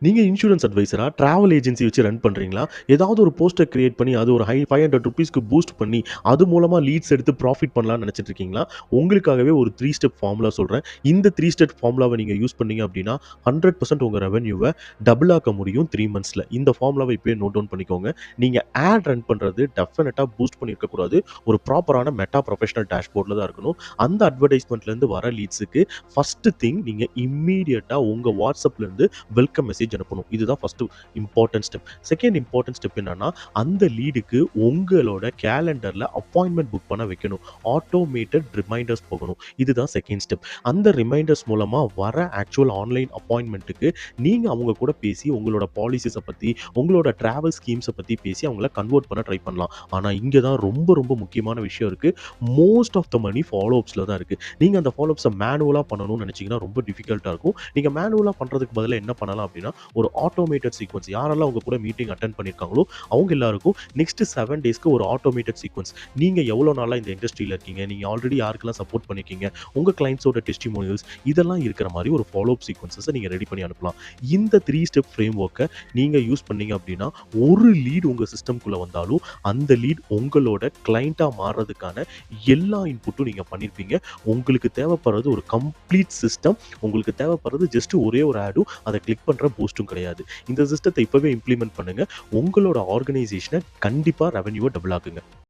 நீங்க insurance அட்வைசரா, travel agency வச்சு run பண்றீங்களா? ஏதாவது ஒரு போஸ்டர் கிரியேட் பண்ணி, அது ஒரு ₹500க்கு பூஸ்ட் பண்ணி, அது மூலமா லீட்ஸ் எடுத்து ப்ராஃபிட் பண்ணலாம்னு நெனச்சிட்டு இருக்கீங்களா? உங்களுக்காகவே ஒரு 3 ஸ்டெப் ஃபார்முலா சொல்றேன். இந்த 3 ஸ்டெப் ஃபார்முலாவ நீங்க யூஸ் பண்ணீங்க அப்டின்னா, 100% உங்க ரெவென்யூவ டபுள் ஆக்க முடியும் 3 மந்த்ஸ்ல. இந்த ஃபார்முலாவ இப்பயே நோட் டவுன் பண்ணிக்கோங்க. நீங்க ஆட் ரன் பண்றது டெஃபினட்டா பூஸ்ட் பண்ணியிருக்க கூடாது. ஒரு ப்ராப்பரான மெட்டா ப்ரொஃபஷனல் டேஷ்போர்ட்ல தான் இருக்கணும். அந்த அட்வர்டைஸ்மென்ட்லேருந்து வர லீட்ஸுக்கு ஃபர்ஸ்ட் திங் நீங்க இம்மீடியட்டா உங்க WhatsAppலேருந்து வெல்கம் மெசேஜ் அனுப்பணும். இதுதான் first important step. Second important step என்னன்னா, அந்த லீடுக்கு உங்களோட கேலண்டர்ல அப்பாயின்ட்மென்ட் புக் பண்ண வைக்கணும். ஆட்டோமேட்டட் ரிமைண்டர்ஸ் போகணும். இதுதான் செகண்ட் ஸ்டெப். அந்த ரிமைண்டர்ஸ் மூலமா வர ஆக்சுவல் ஆன்லைன் அப்பாயின்ட்மென்ட்க்கு நீங்க அவங்க கூட பேசி உங்களோட பாலிசிஸ பத்தி, உங்களோட டிராவல் ஸ்கீம்ஸ பத்தி பேசி அவங்கள கன்வெர்ட் பண்ண ட்ரை பண்ணலாம். ஆனா இங்க தான் ரொம்ப ரொம்ப முக்கியமான விஷயம் இருக்கு. Most of the money follow அப்ஸ்ல தான் இருக்கு. நீங்க அந்த ஃபாலோ அப்ஸ மேனுவலா பண்ணணும்னு நெனச்சீங்கன்னா ரொம்ப டிஃபிகல்ட்டா இருக்கும். நீங்க மேனுவலா பண்றதுக்கு பதிலா என்ன பண்ணலாம் அப்டின்னா, ஒரு ஆட்டோமேட்டட் சீக்வென்ஸ் யாரெல்லாம் உங்க கூட மீட்டிங் அட்டெண்ட் பண்ணியிருக்காங்களோ, அவங்க எல்லாருக்கும் நெக்ஸ்ட் 7 டேஸ்க்கு ஒரு ஆட்டோமேட்டட் சீக்வென்ஸ். நீங்க எவ்வளோ நாளா இந்த இண்டஸ்ட்ரியில இருக்கீங்க? நீங்க ஆல்ரெடி யாருக்கெல்லாம் சப்போர்ட் பண்ணியிருக்கீங்க? உங்க கிளையண்ட்ஸோட டெஸ்டிமோனியல்ஸ் இதெல்லாம் இருக்கிற மாரி ஒரு ஃபாலோ அப் சீக்வென்ஸஸ நீங்க ரெடி பண்ணி அனுப்பலாம். இந்த 3 ஸ்டெப் ஃப்ரேம் ஒர்க்க நீங்க யூஸ் பண்ணீங்க அப்டின்னா, ஒரு லீட் உங்க சிஸ்டம்குள்ள வந்தாலும், அந்த லீட் உங்களோட கிளையண்ட்டா மாறுறதுக்கான எல்லா இன்புட்டும் நீங்க பண்ணியிருப்பீங்க. உங்களுக்கு தேவைப்படுறது ஒரு கம்ப்ளீட் சிஸ்டம். உங்களுக்கு தேவைப்படுறது ஜஸ்ட் ஒரே ஒரு ஆடும், அத கிளிக் பண்ற பூஸ்ட்டும் கிடையாது. இந்த சிஸ்டத்த இப்பவே இம்ப்ளிமெண்ட் பண்ணுங்க. உங்களோட ஆர்கனைசேஷன கண்டிப்பா ரெவென்யூவ டபுள் ஆக்குங்க.